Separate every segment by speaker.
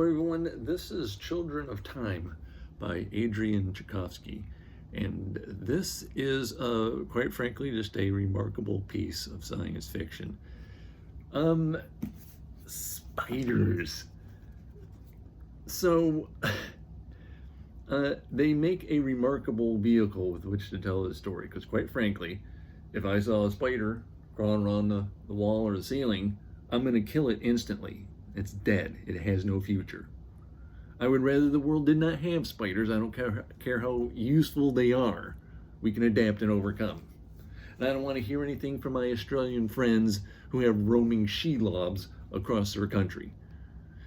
Speaker 1: Hello everyone, this is Children of Time by Adrian Tchaikovsky, and this is, quite frankly, just a remarkable piece of science fiction. Spiders. So, they make a remarkable vehicle with which to tell this story, because quite frankly, if I saw a spider crawling around the wall or the ceiling, I'm going to kill it instantly. It's dead. It has no future. I would rather the world did not have spiders. I don't care how useful they are. We can adapt and overcome. And I don't want to hear anything from my Australian friends who have roaming she-lobs across their country.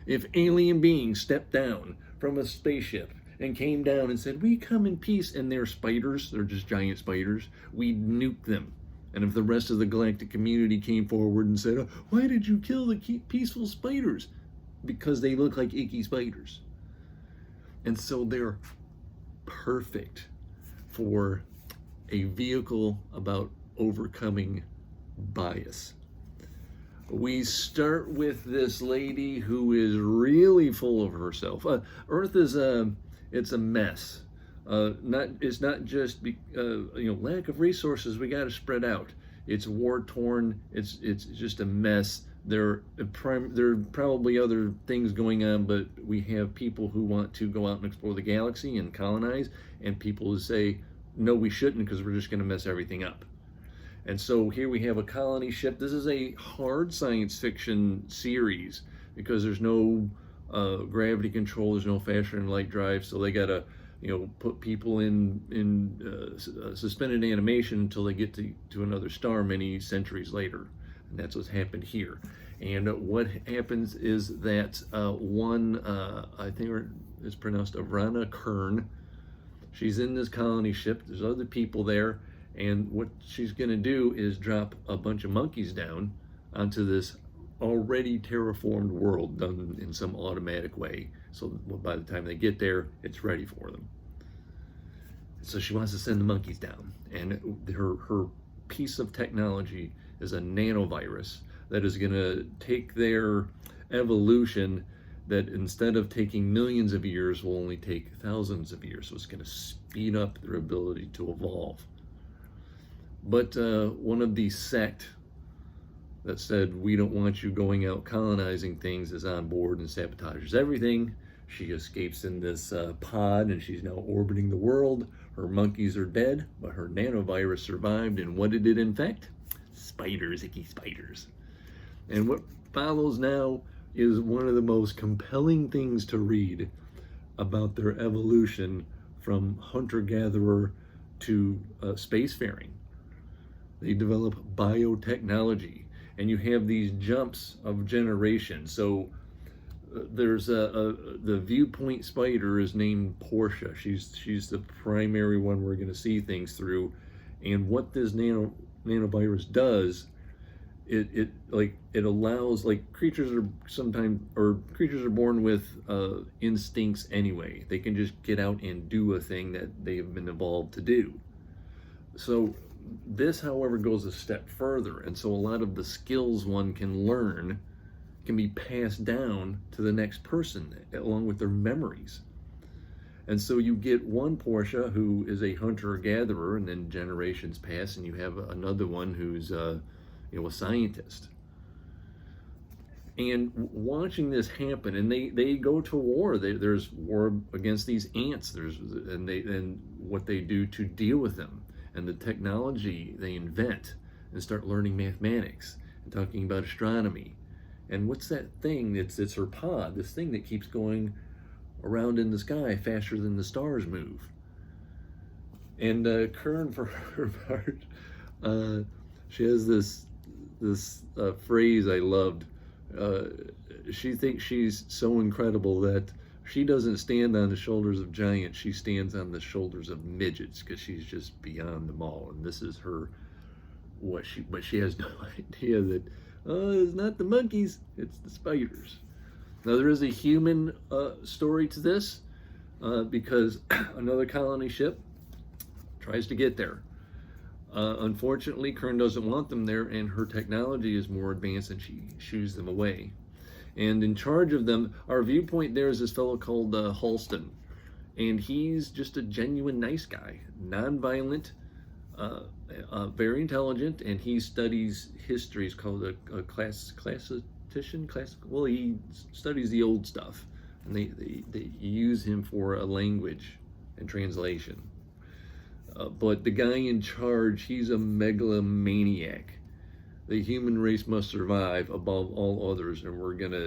Speaker 1: If alien beings stepped down from a spaceship and came down and said, "We come in peace," and they're spiders, they're just giant spiders, we'd nuke them. And if the rest of the galactic community came forward and said, "Why did you kill the peaceful spiders?" Because they look like icky spiders. And so they're perfect for a vehicle about overcoming bias. We start with this lady who is really full of herself. Earth is it's a mess. It's not just lack of resources. We got to spread out. It's war torn. It's just a mess. There are probably other things going on, but we have people who want to go out and explore the galaxy and colonize, and people who say no, we shouldn't, because we're just going to mess everything up. And so here we have a colony ship. This is a hard science fiction series because there's no gravity control. There's no faster than light drive, so they gotta put people in suspended animation until they get to another star many centuries later. And that's what's happened here. And what happens is that I think it's pronounced Avrana Kern, she's in this colony ship. There's other people there. And what she's going to do is drop a bunch of monkeys down onto this already terraformed world done in some automatic way. So by the time they get there, it's ready for them. So she wants to send the monkeys down. And her piece of technology is a nanovirus that is going to take their evolution, that instead of taking millions of years will only take thousands of years. So it's going to speed up their ability to evolve. But one of the sect that said, "We don't want you going out colonizing things," is on board and sabotages everything. She escapes in this pod, and she's now orbiting the world. Her monkeys are dead, but her nanovirus survived. And what did it infect? Spiders, icky spiders. And what follows now is one of the most compelling things to read about their evolution from hunter-gatherer to spacefaring. They develop biotechnology, and you have these jumps of generations. So there's the viewpoint spider is named Portia. She's the primary one we're going to see things through. And what this nanovirus does, it allows, creatures are born with instincts anyway. They can just get out and do a thing that they have been evolved to do. So this, however, goes a step further, and so a lot of the skills one can learn can be passed down to the next person along with their memories. And so you get one Portia who is a hunter-gatherer, and then generations pass, and you have another one who's a scientist. And watching this happen, and they go to war. There's war against these ants. And what they do to deal with them, and the technology they invent, and start learning mathematics and talking about astronomy. And what's that thing? It's her pod, this thing that keeps going around in the sky faster than the stars move. And Kern, for her part, she has this phrase I loved. She thinks she's so incredible that she doesn't stand on the shoulders of giants, she stands on the shoulders of midgets, because she's just beyond them all. And this is her, but she has no idea that, it's not the monkeys, it's the spiders. Now there is a human story to this, because another colony ship tries to get there. Unfortunately, Kern doesn't want them there, and her technology is more advanced, and she shoos them away. And in charge of them, our viewpoint there is this fellow called Halston. And he's just a genuine nice guy, nonviolent, very intelligent, and he studies history. He's called a classician. Well, he studies the old stuff, and they use him for a language and translation. But the guy in charge, he's a megalomaniac. The human race must survive above all others, and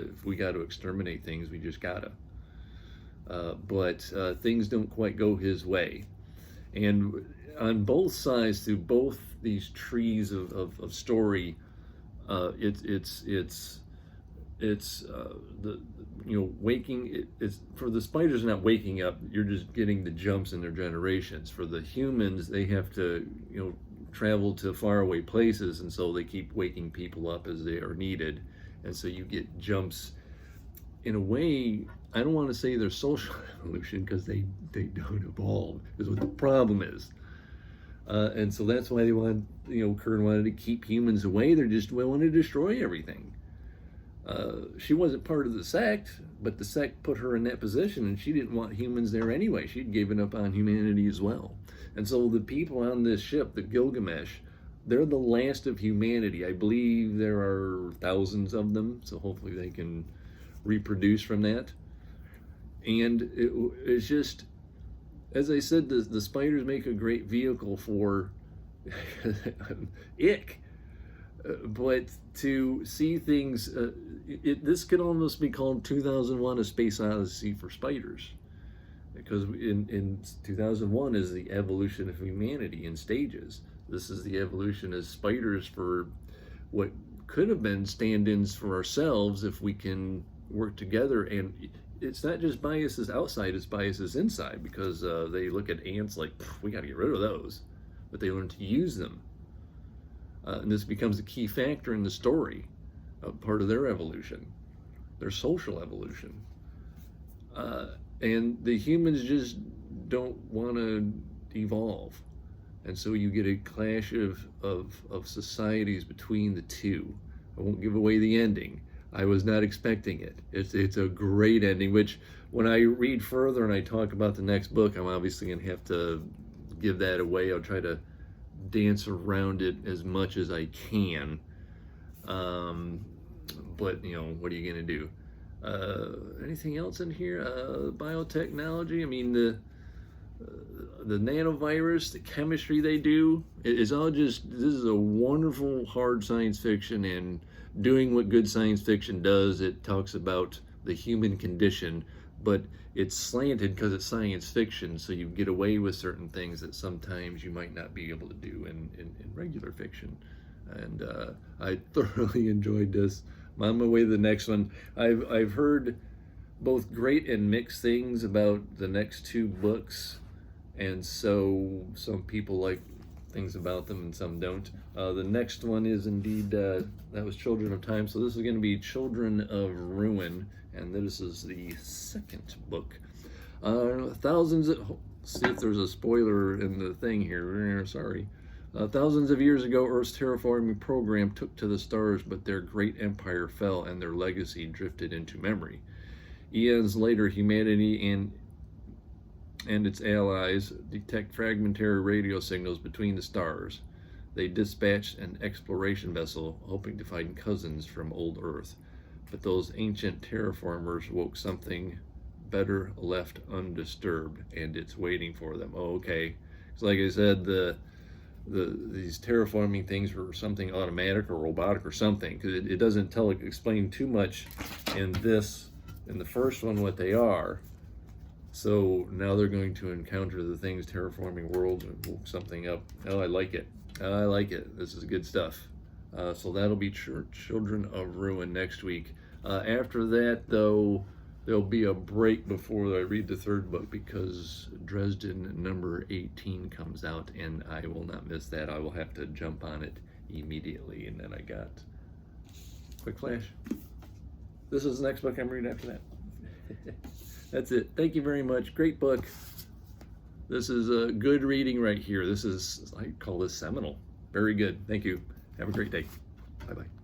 Speaker 1: if we got to exterminate things, we just gotta. But things don't quite go his way. And on both sides, through both these trees of story, it's it's for the spiders not waking up. You're just getting the jumps in their generations. For the humans, they have to travel to faraway places, and so they keep waking people up as they are needed, and so you get jumps. In a way, I don't want to say they're social evolution, because they don't evolve, is what the problem is. And so that's why they Kern wanted to keep humans away. They wanted to destroy everything. She wasn't part of the sect, but the sect put her in that position, and she didn't want humans there anyway. She'd given up on humanity as well. And so the people on this ship, the Gilgamesh, they're the last of humanity. I believe there are thousands of them, so hopefully they can reproduce from that. And it's just, as I said, the spiders make a great vehicle for ick. But to see things, this could almost be called 2001: A Space Odyssey for spiders, because in 2001 is the evolution of humanity in stages. This is the evolution as spiders for what could have been stand-ins for ourselves if we can work together. And it's not just biases outside, it's biases inside, because they look at ants like, we got to get rid of those, but they learn to use them. And this becomes a key factor in the story, part of their evolution, their social evolution. And the humans just don't want to evolve. And so you get a clash of societies between the two. I won't give away the ending. I was not expecting it. It's a great ending, which when I read further and I talk about the next book, I'm obviously going to have to give that away. I'll try to dance around it as much as I can. But, what are you going to do? Anything else in here? Biotechnology. I mean, the nanovirus, the chemistry they do, is all just, this is a wonderful hard science fiction, and doing what good science fiction does. It talks about the human condition, but it's slanted because it's science fiction, so you get away with certain things that sometimes you might not be able to do in regular fiction. And I thoroughly enjoyed this. I'm on my way to the next one. I've heard both great and mixed things about the next two books, and so some people like things about them and some don't. The next one is indeed, that was Children of Time, so this is going to be Children of Ruin, and this is the second book. See if there's a spoiler in the thing here, sorry. Thousands of years ago, Earth's terraforming program took to the stars, but their great empire fell and their legacy drifted into memory. Eons later, humanity and its allies detect fragmentary radio signals between the stars. They dispatched an exploration vessel, hoping to find cousins from old Earth. But those ancient terraformers woke something better left undisturbed, and it's waiting for them. Oh, okay. So like I said, these terraforming things were something automatic or robotic or something, because it doesn't explain too much in the first one what they are. So now they're going to encounter the things terraforming worlds and woke something up. Oh, I like it. I like it. This is good stuff. So that'll be Children of Ruin next week. After that, though, there'll be a break before I read the third book, because Dresden number 18 comes out, and I will not miss that. I will have to jump on it immediately. And then I got Quick Flash. This is the next book I'm reading after that. That's it. Thank you very much. Great book. This is a good reading right here. This is, I call this seminal. Very good. Thank you. Have a great day. Bye-bye.